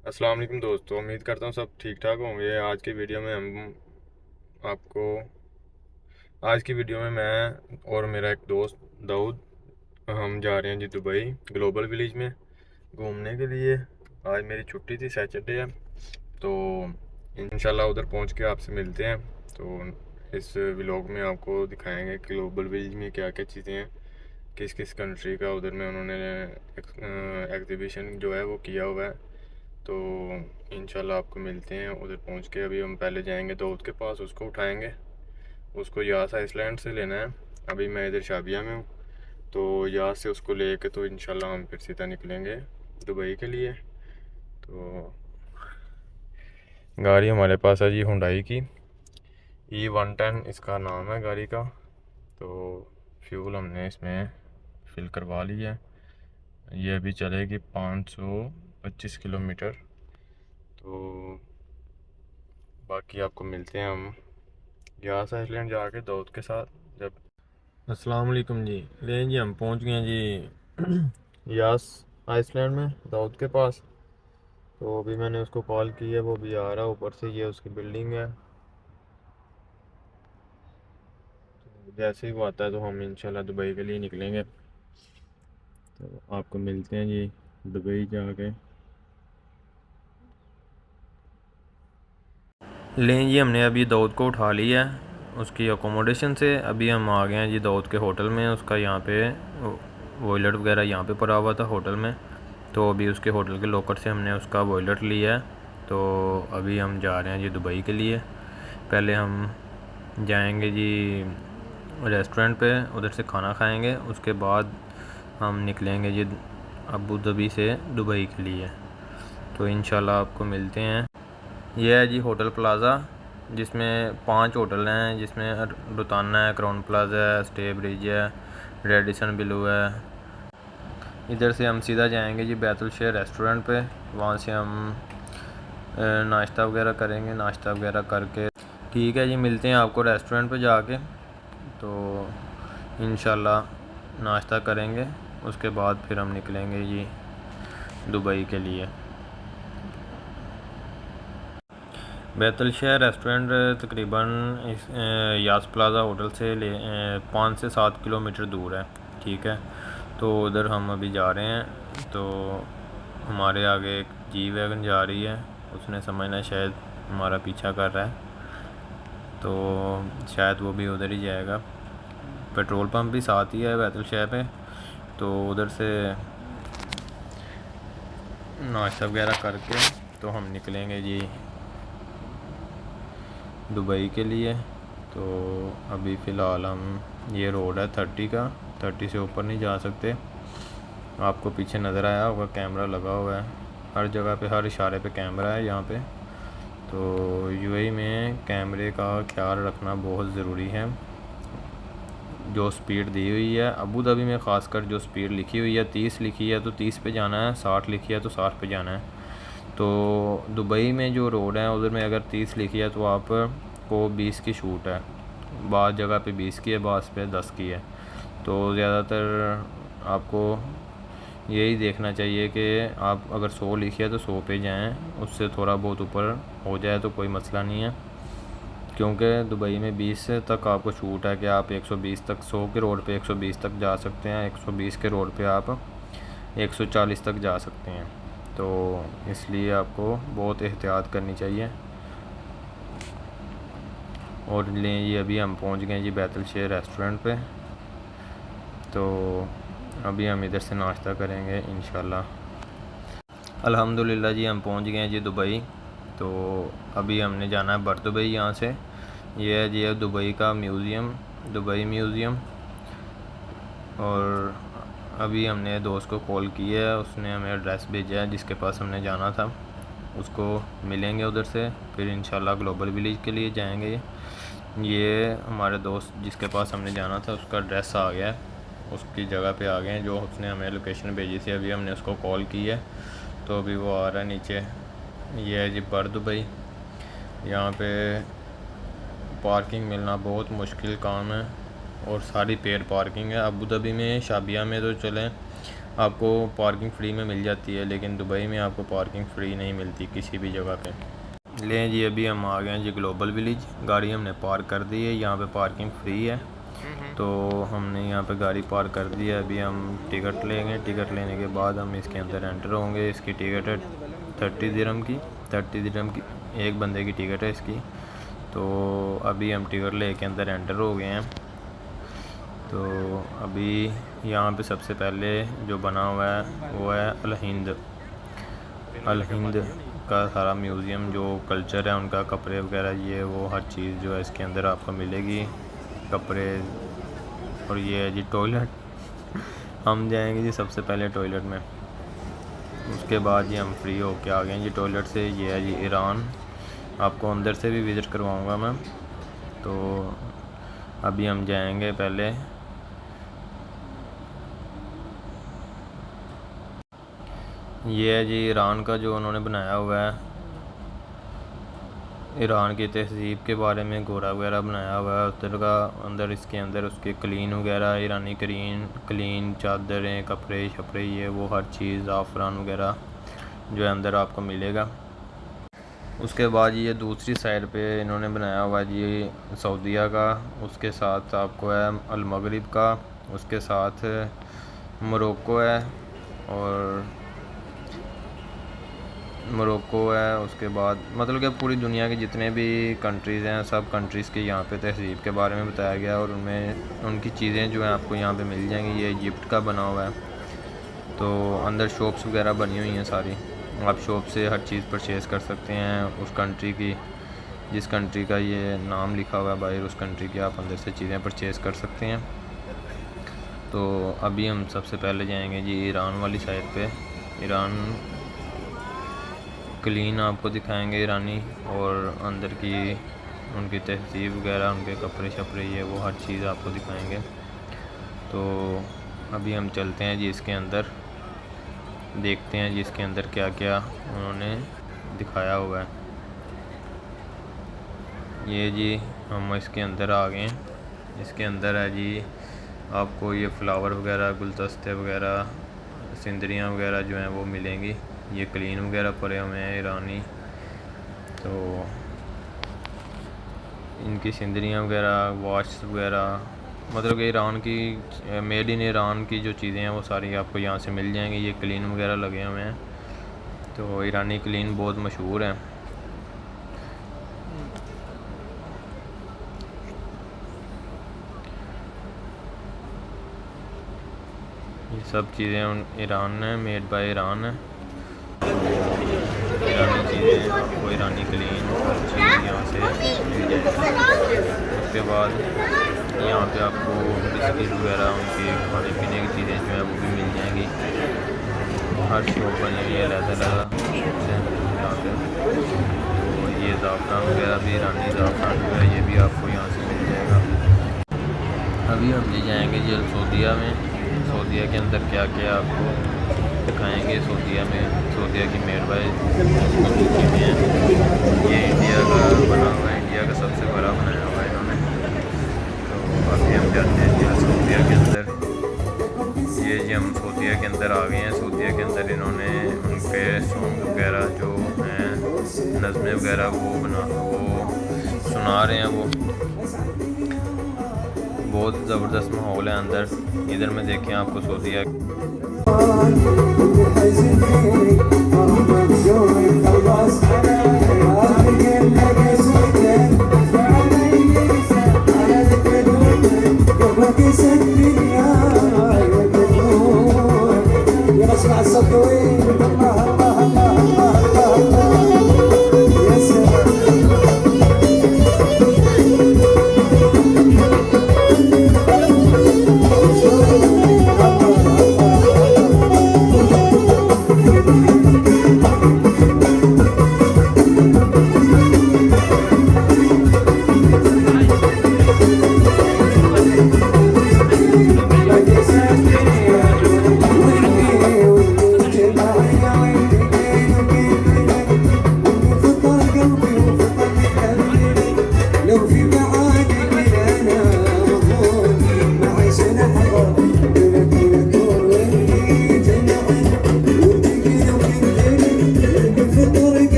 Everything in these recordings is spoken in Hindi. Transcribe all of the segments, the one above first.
अस्सलाम वालेकुम दोस्तों, उम्मीद करता हूँ सब ठीक ठाक होंगे। आपको आज की वीडियो में मैं और मेरा एक दोस्त दाऊद हम जा रहे हैं जी दुबई ग्लोबल विलेज में घूमने के लिए। आज मेरी छुट्टी थी, सैटरडे है, तो इंशाल्लाह उधर पहुंच के आपसे मिलते हैं। तो इस व्लॉग में आपको दिखाएंगे कि ग्लोबल विलेज में क्या क्या चीज़ें हैं, किस किस कंट्री का उधर में उन्होंने एग्जीबिशन जो है वो किया हुआ है। तो इंशाल्लाह आपको मिलते हैं उधर पहुंच के। अभी हम पहले जाएंगे दोस्त के पास, उसको उठाएंगे। उसको यास आइसलैंड से लेना है। अभी मैं इधर शाबिया में हूँ, तो यास से उसको लेके तो इंशाल्लाह हम फिर सीधा निकलेंगे दुबई के लिए। तो गाड़ी हमारे पास है जी हुंडई की E110 इसका नाम है गाड़ी का। तो फ्यूल हमने इसमें फिल करवा लिया है। ये अभी चलेगी 525 किलोमीटर। तो बाकी आपको मिलते हैं हम यास आइसलैंड जाके दोस्त के साथ जब। अस्सलाम वालेकुम जी, ले जी हम पहुंच गए हैं जी यास आइसलैंड में दाऊद के पास। तो अभी मैंने उसको कॉल की है, वो भी आ रहा है ऊपर से। ये उसकी बिल्डिंग है, तो जैसे ही वो आता है तो हम इंशाल्लाह दुबई के लिए निकलेंगे। तो आपको मिलते हैं जी दुबई जाके। लें जी, हमने अभी दाऊद को उठा लिया है उसकी अकोमोडेशन से। अभी हम आ गए हैं जी दाऊद के होटल में। उसका यहाँ पे वॉयलेट वगैरह यहाँ पे पड़ा हुआ था होटल में, तो अभी उसके होटल के लॉकर से हमने उसका वॉयलेट लिया है। तो अभी हम जा रहे हैं जी दुबई के लिए। पहले हम जाएंगे जी रेस्टोरेंट पे, उधर से खाना खाएंगे। उसके बाद हम निकलेंगे जी अबू धाबी से दुबई के लिए। तो इंशाल्लाह आपको मिलते हैं। यह है जी होटल प्लाज़ा, जिसमें 5 होटल हैं, जिसमें रुताना है, क्राउन प्लाज़ा है, स्टे ब्रिज है, रेडिसन ब्लू है। इधर से हम सीधा जाएंगे जी बैतुल शेर रेस्टोरेंट पे। वहाँ से हम नाश्ता वगैरह करेंगे। नाश्ता वगैरह करके ठीक है जी, मिलते हैं आपको रेस्टोरेंट पे जाके। तो इंशाल्लाह नाश्ता करेंगे, उसके बाद फिर हम निकलेंगे जी दुबई के लिए। बैतुल शहर रेस्टोरेंट तकरीबन इस यास प्लाज़ा होटल से 5 से 7 किलोमीटर दूर है। ठीक है, तो उधर हम अभी जा रहे हैं। तो हमारे आगे एक जी वैगन जा रही है, उसने समझना शायद हमारा पीछा कर रहा है, तो शायद वो भी उधर ही जाएगा। पेट्रोल पंप भी साथ ही है बैतुल शहर पे। तो उधर से नाश्ता वगैरह करके तो हम निकलेंगे जी दुबई के लिए। तो अभी फ़िलहाल हम, ये रोड है 30 का, 30 से ऊपर नहीं जा सकते। आपको पीछे नज़र आया होगा कैमरा लगा हुआ है, हर जगह पे हर इशारे पे कैमरा है यहाँ पे। तो यूएई में कैमरे का ख्याल रखना बहुत ज़रूरी है। जो स्पीड दी हुई है अबू धाबी में ख़ासकर, जो स्पीड लिखी हुई है 30 लिखी है तो 30 पे जाना है, 60 लिखी है तो 60 पे जाना है। तो दुबई में जो रोड है उधर में अगर 30 लिखी है तो आप को 20 की छूट है। बाद जगह पे 20 की है, बाद पे 10 की है। तो ज़्यादातर आपको यही देखना चाहिए कि आप अगर 100 लिखी है तो 100 पे जाएं, उससे थोड़ा बहुत ऊपर हो जाए तो कोई मसला नहीं है। क्योंकि दुबई में 20 तक आपको छूट है कि आप 120 तक, 100 के रोड पे 120 तक जा सकते हैं, 120 के रोड पे आप 140 तक जा सकते हैं। तो इसलिए आपको बहुत एहतियात करनी चाहिए। और लें ये अभी हम पहुंच गए जी बैतुल शेर रेस्टोरेंट पे। तो अभी हम इधर से नाश्ता करेंगे इंशाल्लाह। अल्हम्दुलिल्लाह जी, हम पहुंच गए हैं जी दुबई। तो अभी हमने जाना है बर दुबई। यहाँ से ये है जी दुबई का म्यूज़ियम, दुबई म्यूज़ियम। और अभी हमने दोस्त को कॉल किया है, उसने हमें एड्रेस भेजा है जिसके पास हमने जाना था। उसको मिलेंगे उधर से, फिर इंशाल्लाह ग्लोबल विलेज के लिए जाएंगे। ये हमारे दोस्त जिसके पास हमने जाना था उसका एड्रेस आ गया है, उसकी जगह पे आ गए हैं जो उसने हमें लोकेशन भेजी थी। अभी हमने उसको कॉल की है, तो अभी वो आ रहा है नीचे। ये है जी बर दुबई। यहाँ पे पार्किंग मिलना बहुत मुश्किल काम है और सारी पेड पार्किंग है। अबू धाबी में शाबिया में तो चलें आपको पार्किंग फ्री में मिल जाती है, लेकिन दुबई में आपको पार्किंग फ्री नहीं मिलती किसी भी जगह पे। लें जी, अभी हम आ गए हैं जी ग्लोबल विलेज। गाड़ी हमने पार्क कर दी है, यहाँ पे पार्किंग फ्री है, तो हमने यहाँ पे गाड़ी पार्क कर दी है। अभी हम टिकट लेंगे, टिकट लेने के बाद हम इसके अंदर एंटर होंगे। इसकी टिकट है 30 दिरहम की, 30 दिरहम की एक बंदे की टिकट है इसकी। तो अभी हम टिकट लेके अंदर एंटर हो गए हैं। तो अभी यहाँ पे सबसे पहले जो बना हुआ है वो है अल हिंद। अल हिंद का सारा म्यूज़ियम, जो कल्चर है उनका, कपड़े वगैरह, ये वो हर चीज़ जो है इसके अंदर आपको मिलेगी, कपड़े। और ये है जी टॉयलेट। हम जाएंगे जी सबसे पहले टॉयलेट में, उसके बाद जी हम फ्री होके आ गए हैं जी टॉयलेट से। ये है जी ईरान, आपको अंदर से भी विज़िट करवाऊंगा मैं। तो अभी हम जाएंगे पहले, ये है जी ईरान का जो उन्होंने बनाया हुआ है, ईरान की तहज़ीब के बारे में घोड़ा वगैरह बनाया हुआ है उधर का। अंदर इसके अंदर उसके क्लीन वगैरह, ईरानी क्लीन चादरें, कपड़े शपड़े, ये वो हर चीज़, ज़ाफ़रान वगैरह जो है अंदर आपको मिलेगा। उसके बाद ये दूसरी साइड पे इन्होंने बनाया हुआ जी सऊदीया का, उसके साथ आपको है अल मगरिब का, उसके साथ मोरक्को है, और मोरक्को है। उसके बाद मतलब कि पूरी दुनिया के जितने भी कंट्रीज़ हैं, सब कंट्रीज़ के यहाँ पे तहज़ीब के बारे में बताया गया, और उनमें उनकी चीज़ें जो हैं आपको यहाँ पे मिल जाएंगी। ये इजिप्ट का बना हुआ है, तो अंदर शॉप्स वगैरह बनी हुई हैं सारी, आप शॉप से हर चीज़ परचेज़ कर सकते हैं उस कंट्री की, जिस कंट्री का ये नाम लिखा हुआ है बाहर, उस कंट्री की आप अंदर से चीज़ें परचेज़ कर सकते हैं। तो अभी हम सबसे पहले जाएंगे जी ईरान वाली साइड पे। ईरान क्लीन आपको दिखाएंगे ईरानी, और अंदर की उनकी तहज़ीब वगैरह, उनके कपड़े शपड़े, ये वो हर चीज़ आपको दिखाएंगे। तो अभी हम चलते हैं जी इसके अंदर, देखते हैं जी इसके अंदर क्या क्या उन्होंने दिखाया हुआ है। ये जी हम इसके अंदर आ गए हैं। इसके अंदर है जी आपको ये फ्लावर वगैरह, गुलदस्ते वगैरह, सिंदरियाँ वगैरह जो हैं वो मिलेंगी। ये क्लीन वगैरह पड़े हुए हैं ईरानी, तो इनकी सिंदरियाँ वगैरह, वॉच वगैरह, मतलब कि ईरान की, मेड इन ईरान की जो चीज़ें हैं वो सारी आपको यहाँ से मिल जाएंगी। ये क्लीन वगैरह लगे हुए हैं, तो ईरानी क्लीन बहुत मशहूर है। ये सब चीज़ें ईरान है, मेड बाय ईरान है। ईरानी चीज़ें आपको, ईरानी क्लीन हर चीज़ यहाँ से मिल जाएगी। उसके बाद यहाँ पे आपको बिस्किट वगैरह, उनके खाने पीने की चीज़ें जो है वो भी मिल जाएंगी। हर शॉप बनी हुई है अलग-अलग यहाँ पे। तो ये ज़ाफ़रान वगैरह भी, ईरानी ज़ाफ़रान जो है ये भी आपको यहाँ से मिल जाएगा। अभी हम जी जाएंगे जी सऊदीया में। सऊदीया के अंदर क्या क्या आपको दिखाएंगे। सऊदीया की मेड बाय चीज़ें हैं। ये इंडिया का बना हुआ है, इंडिया का सबसे बड़ा बनाया हुआ है इन्होंने। तो अभी हम जाते हैं जी सऊदीया के अंदर। ये जी हम सऊदीया के अंदर आ गए हैं। सऊदीया के अंदर इन्होंने उनके सॉन्ग वगैरह जो हैं, नज़्में वगैरह वो सुना रहे हैं। वो बहुत ज़बरदस्त माहौल है अंदर। इधर में देखें आपको सऊदीया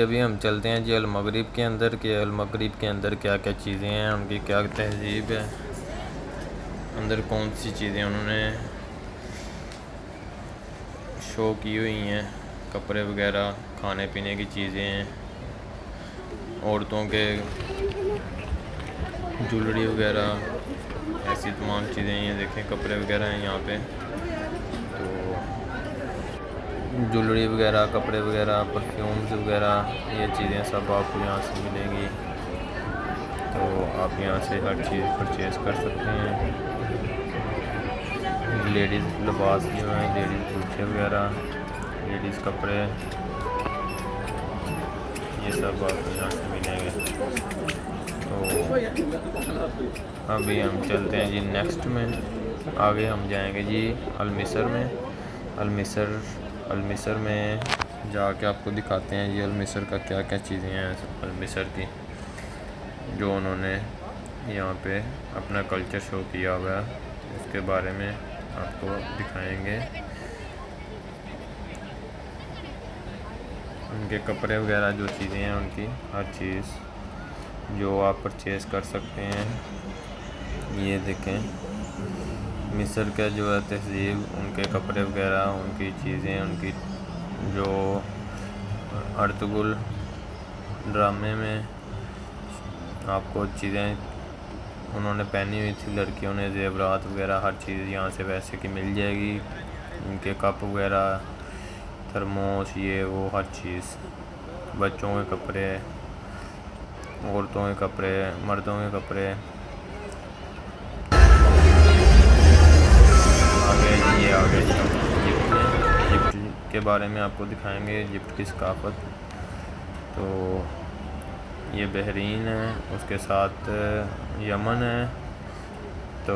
अभी हम चलते हैं जी अल मगरिब के अंदर, कि अल मगरिब के अंदर क्या क्या चीज़ें हैं, उनकी क्या तहजीब है, अंदर कौन सी चीज़ें उन्होंने शो की हुई हैं, कपड़े वगैरह, खाने पीने की चीज़ें हैं, औरतों के ज्वेलरी वगैरह, ऐसी तमाम चीज़ें। ये देखें कपड़े वगैरह हैं यहाँ पे, तो ज्वेलरी वगैरह, कपड़े वगैरह, परफ्यूम्स वगैरह, ये चीज़ें सब आपको यहाँ से मिलेंगी। तो आप यहाँ से हर चीज़ परचेज़ कर सकते हैं। लेडीज़ लिबास जो हैं, लेडीज़ जूते वगैरह, लेडीज़ कपड़े, ये सब आपको यहाँ से मिलेंगे। तो अभी हम चलते हैं जी नेक्स्ट में, आगे हम जाएंगे जी अल-मिसर में। अल-मिसर में जाके आपको दिखाते हैं जी अल-मिसर का क्या क्या चीज़ें हैं अल-मिसर की, जो उन्होंने यहाँ पे अपना कल्चर शो किया हुआ है, उसके बारे में आपको दिखाएंगे। उनके कपड़े वगैरह जो चीज़ें हैं, उनकी हर चीज़ जो आप परचेज़ कर सकते हैं। ये देखें मिस्र का जो है तहज़ीब, उनके कपड़े वगैरह, उनकी चीज़ें, उनकी जो अर्तुगरुल ड्रामे में आपको चीज़ें उन्होंने पहनी हुई थी लड़कियों ने, ज़ेवरात वगैरह, हर चीज़ यहाँ से वैसे की मिल जाएगी। उनके कप वगैरह, थर्मोस, ये वो हर चीज़, बच्चों के कपड़े, औरतों के कपड़े, मर्दों के कपड़े। आगे इजिप्ट में, इजिप्ट के बारे में आपको दिखाएंगे, इजिप्ट की सकाफ़त। तो ये बहरीन है, उसके साथ यमन है। तो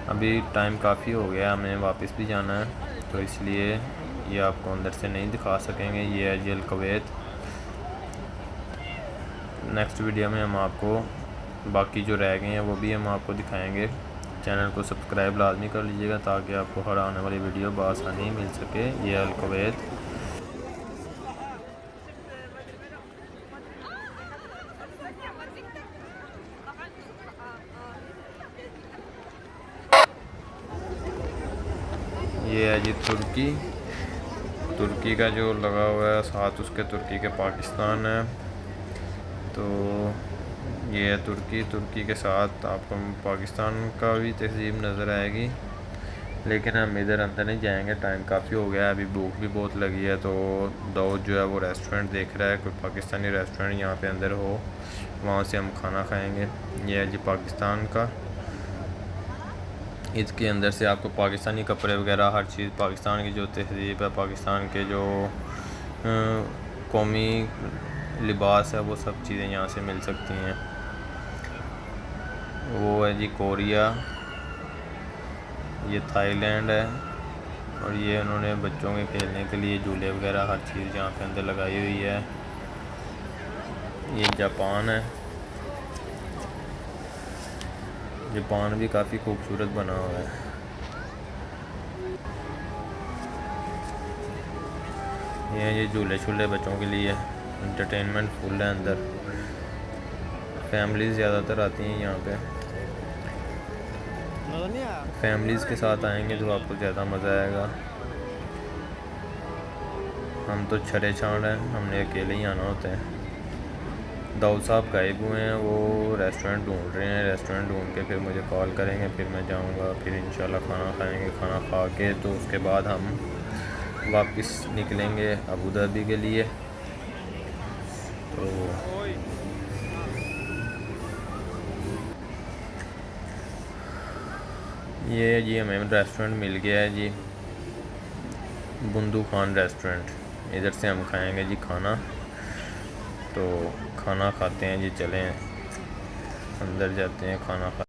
अभी टाइम काफ़ी हो गया, हमें वापस भी जाना है, तो इसलिए ये आपको अंदर से नहीं दिखा सकेंगे। ये है जी अल-कुवैत। नेक्स्ट वीडियो में हम आपको बाकी जो रह गए हैं वो भी हम आपको दिखाएंगे। चैनल को सब्सक्राइब लाजमी कर लीजिएगा ताकि आपको हर आने वाली वीडियो बआसानी मिल सके। ये अल-कुवैत। ये है जी तुर्की का जो लगा हुआ है साथ, उसके तुर्की के पाकिस्तान है। तो ये है तुर्की के साथ आपको पाकिस्तान का भी तहज़ीब नज़र आएगी, लेकिन हम इधर अंदर नहीं जाएंगे, टाइम काफ़ी हो गया है, अभी भूख भी बहुत लगी है। तो दाऊद जो है वो रेस्टोरेंट देख रहा है, कोई पाकिस्तानी रेस्टोरेंट यहाँ पे अंदर हो, वहाँ से हम खाना खाएंगे। ये है जी पाकिस्तान का, इसके अंदर से आपको पाकिस्तानी कपड़े वगैरह, हर चीज़, पाकिस्तान की जो तहज़ीब है, पाकिस्तान के जो कौमी लिबास है, वो सब चीज़ें यहाँ से मिल सकती हैं। वो है जी कोरिया, ये थाईलैंड है, और ये उन्होंने बच्चों के खेलने के लिए झूले वगैरह हर चीज़ यहाँ पे अंदर लगाई हुई है। ये जापान है, जापान भी काफ़ी खूबसूरत बना हुआ है। ये झूले शूले बच्चों के लिए, इंटरटेनमेंट फुल है अंदर, फैमिलीज़ ज़्यादातर आती हैं यहाँ पे। फैमिलीज़ के साथ आएंगे तो आपको ज़्यादा मज़ा आएगा। हम तो छड़े छाड़ हैं, हमने अकेले ही आना होता है। दाऊद साहब गायब हुए हैं, वो रेस्टोरेंट ढूंढ रहे हैं, रेस्टोरेंट ढूंढ के फिर मुझे कॉल करेंगे, फिर मैं जाऊंगा, फिर इंशाल्लाह खाना खाएंगे। खाना खा के तो उसके बाद हम वापस निकलेंगे अबू धाबी के लिए। तो ये जी हमें रेस्टोरेंट मिल गया है जी, बुंदू खान रेस्टोरेंट, इधर से हम खाएंगे जी खाना। तो खाना खाते हैं जी, चलें अंदर जाते हैं, खाना खा